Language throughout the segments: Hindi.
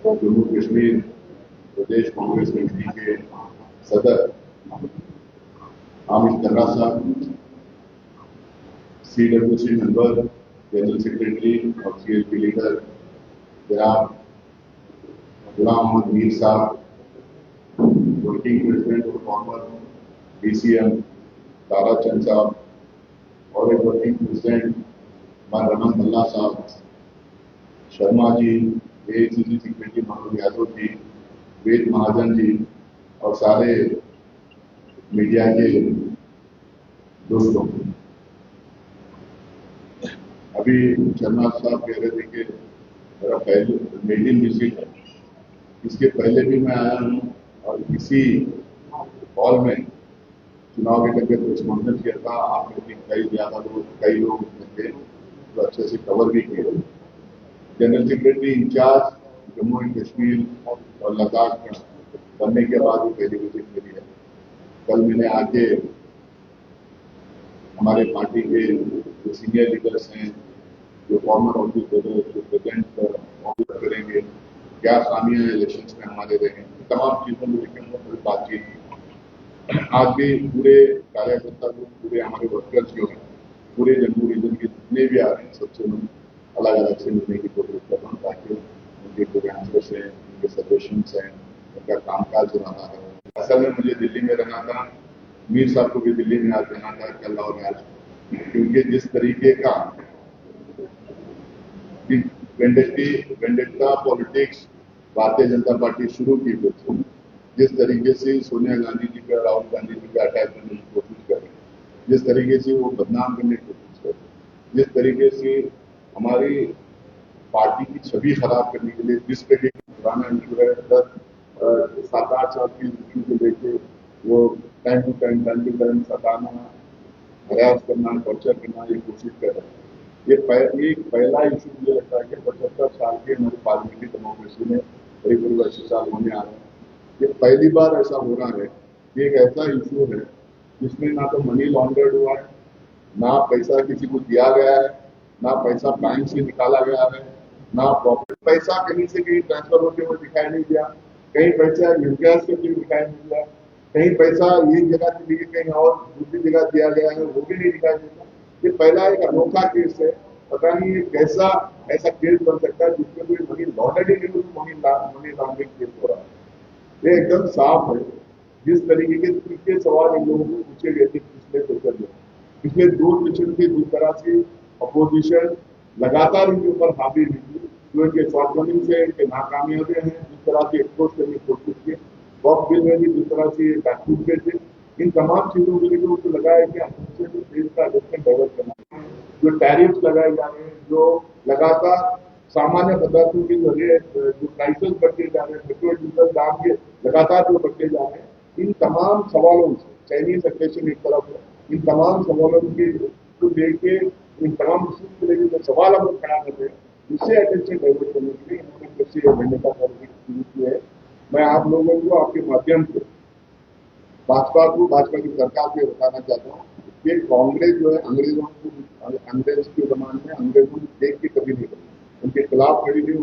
जम्मू कश्मीर प्रदेश कांग्रेस कमेटी के सदर हामिद कर्रा साहब, CWC मेंबर, जनरल सेक्रेटरी और CLP लीडर जनाब गुलाम मोहम्मद मीर साहब, वर्किंग प्रेसिडेंट और फॉर्मर DCM ताराचंद साहब और एक वर्किंग प्रेसिडेंट रमन भल्ला साहब, शर्मा जी, AICC सेक्रेटरी मनोज यादव जी, वेद महाजन जी और सारे मीडिया के दोस्तों। अभी शर्मा साहब कह रहे थे कि मेरा पहले मेडिन विजिट है, इसके पहले भी मैं आया हूँ और इसी हॉल में चुनाव के तहत कुछ कॉन्फ्रेंस किया था। आप में कई लोग थे जो अच्छे से कवर भी किए। General secretary in-charge Jammu and Kashmir और लद्दाख बनने के बाद वो पहली विजिट मेरी है। कल मैंने आके हमारे पार्टी के जो सीनियर लीडर्स हैं, जो फॉर्मर ऑफिसर, जो प्रेजेंट ऑफिसर करेंगे, क्या खामियां इलेक्शन में हमारे रहे, तमाम चीजों को लेकर थोड़ी बातचीत की। आज भी पूरे कार्यकर्ता लोग, पूरे हमारे वर्कर्स जो हैं, पूरे जम्मू रीजन के जितने भी आ रहे हैं, सबसे मैं अलग अलग से मिलने की कोशिश कर रहा हूँ ताकि उनके प्रोग्राम्स हैं, उनके सजेशन हैं, उनका कामकाज जो रहा है। असल में मुझे दिल्ली में रहना था, मीर साहब को भी दिल्ली में आज रहना था कल और आज, क्योंकि जिस तरीके का vendetta politics Bharatiya Janata party शुरू की थी, जिस तरीके से सोनिया गांधी जी का, राहुल गांधी जी का अटैक करने की कोशिश कर रहे हैं, जिस तरीके से वो बदनाम करने की कोशिश कर रहे हैं, जिस तरीके से हमारी पार्टी की छवि खराब करने के लिए, जिस पे पुराना इशू है 7-8 साल की इशू को लेके वो time to time Satana, harass करना, टॉर्चर करना ये कोशिश कर रहे हैं। ये पहला इशू मुझे लगता है कि 75 साल के हमारी पार्लियामेंट्री डेमोक्रेसी में करीब 80 साल होने आ रहे हैं, ये पहली बार ऐसा हो रहा है। ये एक ऐसा इशू है जिसमें ना तो मनी लॉन्ड्रेड हुआ है, ना पैसा किसी को दिया गया है, ना पैसा बैंक से निकाला गया है, ना प्रॉफिट पैसा कहीं से कहीं ट्रांसफर होते हुए दिखाई नहीं दिया, कहीं पैसा यूपीएस से दिखाई नहीं दिया, कहीं पैसा एक जगह से दिए कहीं और दूसरी जगह दिया गया है वो भी नहीं दिखाई देता। ये पहला एक अनोखा केस है। पता नहीं ये कैसा ऐसा केस बन सकता है जिसमें कोई मनी लॉन्ड्रिंग नहीं, मनी लॉन्ड्रिंग केस हो रहा है। ये एकदम साफ है। जिस तरीके के तीखे सवाल इन लोगों को पूछे गए थे पिछले 2 सेशन से जिस तरह से अपोजिशन लगातार इनके ऊपर हावी हुई थी, जो इनके शॉर्टकमिंग से, इनके नाकामियां हैं, जिस तरह से एक्सपोज करने की कोशिश की, वक्त बिल में भी जिस तरह से बैकफुट पे थे, इन तमाम चीजों के लिए उनको लगा है कि हमसे जो देश का डेवलपमेंट डेवलप करना, जो टैरिफ्स लगाए जा रहे हैं, जो लगातार सामान्य पदार्थों के जरिए जो प्राइसेस बढ़ते जा रहे हैं, पेट्रोल डीजल दाम के लगातार जो बढ़ते जा रहे हैं, इन तमाम सवालों से, चाइनीज अग्रेशन एक तरफ है, इन तमाम सवालों के को लेके, इन तमाम इश्यूज को लेकर जो सवाल हम लोग खड़ा कर रहे हैं, उससे अटेंशन डाइवर्ट करने के लिए इन्होंने कृषि एजेंडे का पॉलिटिक्स शुरू किया है। मैं आप लोगों को आपके माध्यम से भाजपा की सरकार को बताना चाहता हूँ कि कांग्रेस जो है अंग्रेज के जमाने में अंग्रेजों को देख के कभी नहीं बनी, उनके खिलाफ खड़ी नहीं,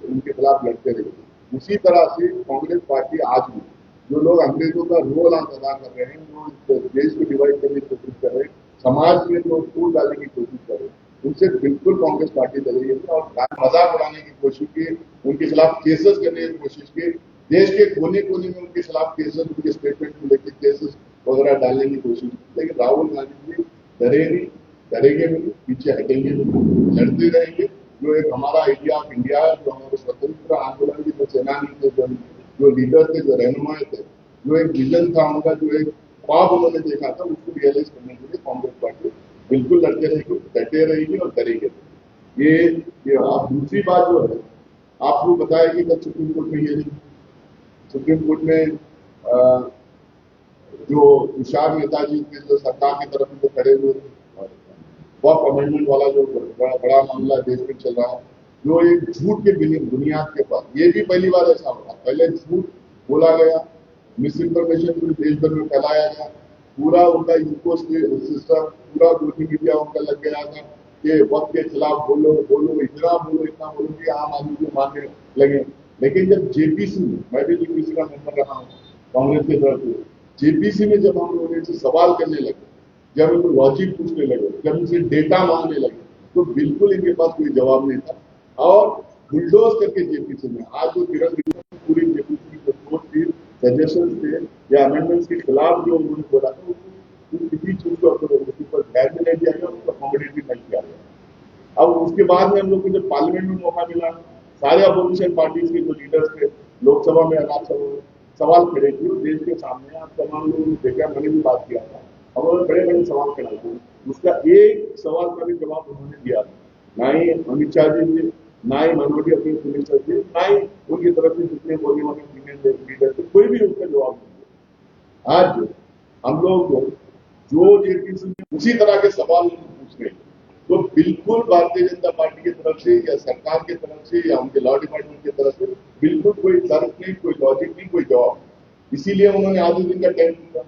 उनके खिलाफ लड़ते रहे। उसी तरह से कांग्रेस पार्टी आज भी जो लोग अंग्रेजों का रोल आज अदा कर रहे हैं, जो देश को डिवाइड करने की कोशिश कर रहे हैं, समाज में जो फूल डालने की कोशिश कर रहे हैं, उनसे बिल्कुल कांग्रेस पार्टी लड़ रही है और मजाक उड़ाने की कोशिश की, उनके खिलाफ केसेस करने की कोशिश की, देश के कोने कोने में उनके खिलाफ केसेस, उनके स्टेटमेंट को लेकर केसेस वगैरह डालने की कोशिश की। लेकिन राहुल गांधी जी डरे नहीं, डरेंगे नहीं, पीछे हटेंगे नहीं, लड़ते रहेंगे। जो एक हमारा आइडिया ऑफ इंडिया है, जो हमारे स्वतंत्र आंदोलन के जो सेनानी थे, जो लीडर थे, जो रहनुमाए थे, जो एक विजन था उनका, जो एक ख्वाब उन्होंने देखा था, उसको रियलाइज करने के लिए कांग्रेस पार्टी बिल्कुल लड़ते रहेगी, डटे रहेगी और डरेगी। ये आप दूसरी बात जो है आपको बताया कि कल सुप्रीम कोर्ट में ये सुप्रीम कोर्ट में जो तुषार मेहता जी थे, जो सरकार की तरफ से खड़े हुए थे, वक्फ अमेंडमेंट वाला जो बड़ा मामला देश में चल रहा है, जो एक झूठ के बुनियाद के पास, ये भी पहली बार ऐसा होगा। पहले झूठ बोला गया, मिस इन्फॉर्मेशन पूरे देश भर में फैलाया गया, पूरा उनका इको सिस्टम, पूरा सोशल मीडिया उनका लग गया था कि वक्त के खिलाफ बोलो बोलो, इतना बोलो कि आम आदमी को मारने लगे। लेकिन जब जेपीसी में, मैं भी जेपीसी का मेंबर रहा हूँ कांग्रेस के तरफ से, जेपीसी में जब हम लोग इनसे सवाल करने लगे, जब इनको लॉजिक पूछने लगे, जब इनसे डेटा मांगने लगे, तो बिल्कुल इनके पास कोई जवाब नहीं था। और बुलडोज करके जेपीसी में आज जो किरण रिजिजू पूरी जेपीसी की जो थी, सजेशन थे या अमेंडमेंट्स के खिलाफ जो उन्होंने बोला था, किसी चीज को उसके ऊपर ध्यान में नहीं दिया गया, उसको अकोमोडेट नहीं किया गया। अब उसके बाद में हम लोग को जब पार्लियामेंट में मौका मिला, सारे अपोजिशन पार्टीज के जो लीडर्स थे लोकसभा में, राज्यसभा में सवाल खड़े किए देश के सामने। आप तमाम लोगों ने देखा, मैंने भी बात किया था, और उन्होंने बड़े बड़े सवाल खड़ा किए, उसका एक सवाल का भी जवाब उन्होंने दिया ना ही अमित शाह जी थे, ना ही माइनॉरिटी अफेयर्स मिनिस्टर थे, ना ही उनकी तरफ से जितने बोलने वाले सीनियर लीडर थे, कोई भी उसका जवाब नहीं दिया। आज हम लोग जो जेपीसी में उसी तरह के सवाल पूछ रहे हैं, तो बिल्कुल भारतीय जनता पार्टी की तरफ से या सरकार की तरफ से या उनके लॉ डिपार्टमेंट की तरफ से बिल्कुल कोई तर्क नहीं, कोई लॉजिक नहीं, कोई जवाब। इसीलिए उन्होंने आधे दिन का टाइम दिया।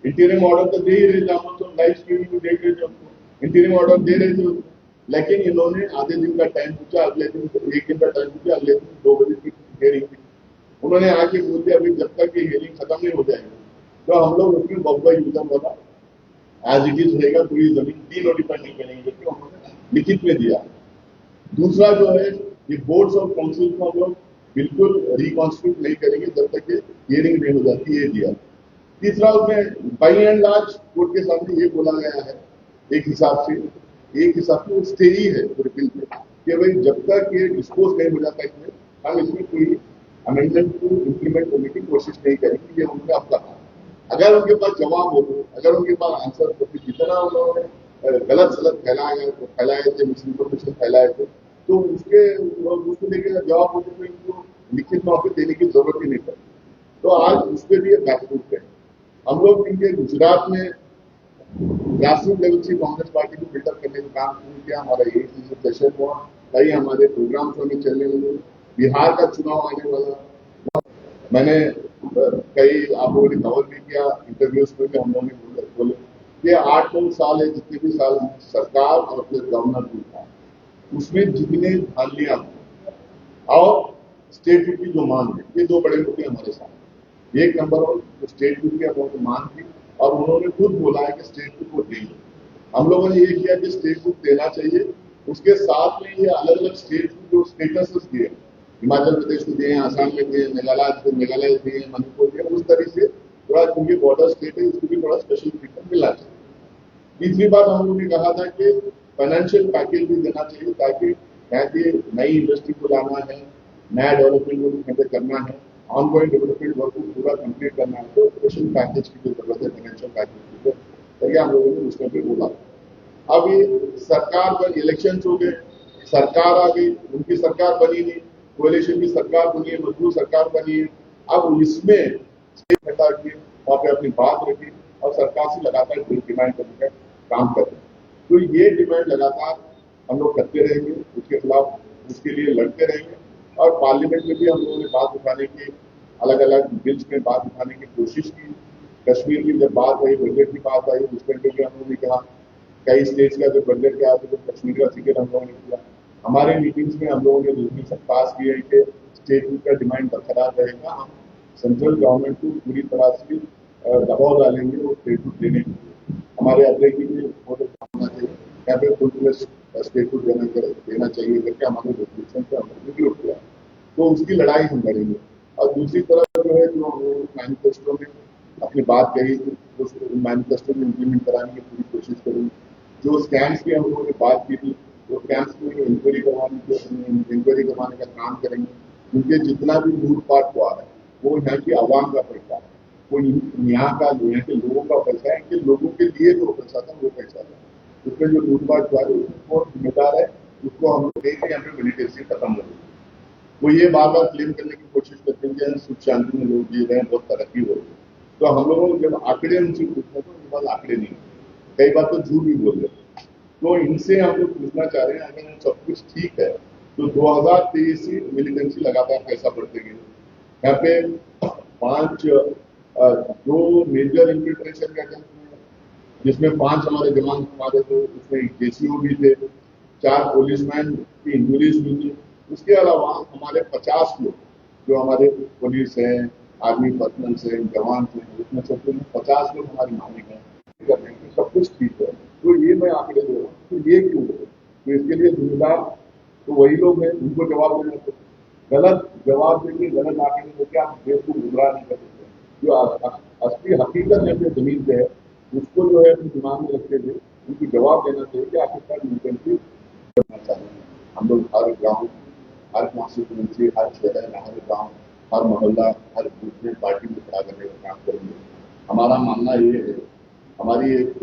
इंटीरियम ऑर्डर तो दे ही रहे थे, हम तो लाइव स्ट्रीमिंग में देख रहे थे उनको, इंटीरियम ऑर्डर दे रहे थे उनको, लेकिन इन्होंने आधे दिन का टाइम पूछा, अगले दिन 1 दिन का टाइम पूछा, अगले दिन 2 बजे की हियरिंग थी। उन्होंने आके बोल दिया अभी जब तक ये हियरिंग खत्म नहीं हो जाएगी तो हम लोग उसमें बब्बा यूजर वाला एज इट इज रहेगा, पूरी जमीन डीनोटिफाई नहीं करेंगे, जबकि उन्होंने लिखित में दिया। दूसरा जो है, ये बोर्ड्स ऑफ काउंसिल को हम लोग बिल्कुल रिकॉन्स्टिट्यूट नहीं करेंगे जब तक ये हियरिंग नहीं हो जाती, ये दिया। तीसरा, उसमें बाई एंड लार्ज कोर्ट के सामने ये बोला गया है, एक हिसाब से वो स्टे ही है पूरे बिल में, कि भाई जब तक ये डिस्पोज नहीं हो जाता इसमें, हम इसमें कोई अमेंडमेंट को इम्प्लीमेंट करने की कोशिश नहीं करेंगे, ये उनका अपना काम। अगर उनके पास जवाब हो, अगर उनके पास आंसर हो, जितना उन्होंने गलत सलत फैलाए थे, मिस इन्फॉर्मेशन फैलाए थे, तो उसको लेकर जवाब होने को इनको लिखित तौर पर देने की जरूरत ही नहीं पड़ी। तो आज उस पर भी बैकफुट है। हम लोग इनके गुजरात में ग्रासरूट लेवल से कांग्रेस पार्टी को बिल्डअप करने का काम शुरू किया। हमारा एक सेशन हुआ, कई हमारे प्रोग्राम्स हमें चलने लगे। बिहार का चुनाव आने वाला, मैंने कई आप लोगों ने कवर भी किया, इंटरव्यूज में भी हम लोगों ने बोले कि 8-9 साल है, जितने भी साल सरकार और फिर गवर्नर भी था, उसमें जितने धांधलियां और स्टेट की जो मांग है, ये 2 बड़े मुद्दे हमारे सामने। एक नंबर वन, जो स्टेट की बहुत मांग थी, और उन्होंने खुद बोला है कि स्टेट को देंगे। हम लोगों ने ये किया कि स्टेट को देना चाहिए, उसके साथ में ये अलग अलग स्टेट को जो स्टेटस दिए, हिमाचल प्रदेश को दिए, आसाम में दिए, मेघालय दिए, मणिपुर दिए, उस तरह से थोड़ा क्योंकि बॉर्डर स्टेट है, उसको भी थोड़ा स्पेशल ट्रीटमेंट मिलना चाहिए। तीसरी बात हम लोगों ने कहा था कि फाइनेंशियल पैकेज भी देना चाहिए, ताकि यहाँ की नई इंडस्ट्री को लाना है, नया डेवलपमेंट को करना है, ऑनगोइंग डेवलपमेंट वर्क को पूरा कंप्लीट करना है, तो स्पेशल पैकेज की जो जरूरत है, फाइनेंशियल पैकेज की, तो हम लोगों ने उसमें भी बोला। अब ये सरकार पर इलेक्शन हो गए, सरकार आ गई, उनकी सरकार बनी नहीं, कोalition की सरकार बनी है, मजबूत सरकार बनी है। अब इसमें स्टेट हटा के वहां पे अपनी बात रखी और सरकार से लगातार डिमांड करने का काम कर रहे हैं। तो ये डिमांड लगातार हम लोग करते रहेंगे, उसके खिलाफ उसके लिए लड़ते रहेंगे, और पार्लियामेंट में भी हम लोगों ने बात उठाने की, अलग अलग बिल्स में बात उठाने की कोशिश की। कश्मीर की जब बात आई, बजट की बात आई, उसके लिए हम लोगों ने कहा, कई स्टेट्स का जो बजट के आते, तो कश्मीर का जिक्र हम लोगों ने किया। हमारे मीटिंग्स में हम लोगों ने रेजोल्यूशन पास किया है कि स्टेट का डिमांड बरकरार रहेगा, हम सेंट्रल गवर्नमेंट को पूरी तरह से दबाव डालेंगे वो स्टेट देने के लिए। हमारे अध्यक्ष भी होना चाहिए, यहाँ पे फुल प्लेस स्टेट देना चाहिए करके हमारे रेजोल्यूशन से हमने भी किया, तो उसकी लड़ाई हम लड़ेंगे। और दूसरी तरफ जो है, जो मैनिफेस्टो में अपनी बात कही थी, उस मैनिफेस्टो में इम्प्लीमेंट कराने की पूरी कोशिश करेंगे। जो स्कैम्स की हम लोगों ने बात की थी, वो स्कैम्स में इंक्वायरी करवाने का काम करेंगे, क्योंकि जितना भी लूटपाट हुआ है वो यहाँ की आवाम का पैसा है, वो यहाँ के लोगों का पैसा है, कि लोगों के लिए जो पैसा था वो पैसा था। उसमें जो लूटपाट हुआ है उसको कौन जिम्मेदार है, उसको हम लोग यहाँ पे मिलिटेंसी खत्म करेंगे। वो ये बार बार क्लेम करने की कोशिश करते हैं कि सुख शांति में लोग जी रहे हैं, बहुत तरक्की हो रही है। तो हम लोगों को जब आंकड़े उनसे पूछते हैं तो उनके पास आंकड़े नहीं है, कई बार तो झूठ भी बोल रहे हैं। तो इनसे हम लोग पूछना चाह रहे हैं, अगर सब कुछ ठीक है तो 2023 से मिलिटेंसी लगातार पैसा बढ़ते गए। यहाँ पे 2 मेजर इन्फिल्ट्रेशन का अटेम्प्ट हुए, जिसमें 5 हमारे जवान हमारे थे, उसमें एक जेसीओ भी थे, 4 पुलिसमैन की इंजुरीज हुई थी। उसके अलावा हमारे 50 लोग जो हमारे पुलिस हैं, आर्मी पर्सनल हैं, जवान हैं, उसमें से 50 लोग हमारी मालिक हैं कर रहे हैं कि सब कुछ ठीक है। तो ये मैं आंकड़े दे रहा हूँ तो ये क्यों है, तो इसके लिए जिम्मेदार तो वही लोग हैं, उनको जवाब देना चाहिए। गलत जवाब देंगे, गलत आंकड़े देके आप देश को गुमराह नहीं कर सकते। जो असली हकीकत जैसे जमीन पे है उसको जो है अपने दिमाग में रखते हुए उनको जवाब देना चाहिए कि आखिरकार न्यूट्रलिटी करना चाहिए। हम लोग हर गाँव, हर कॉन्स्टिट्यूंसी, हर शहर, हर गाँव, हर मोहल्ला, हर बूथ में पार्टी में खड़ा करने का काम करेंगे। हमारा मानना ये है, हमारी एक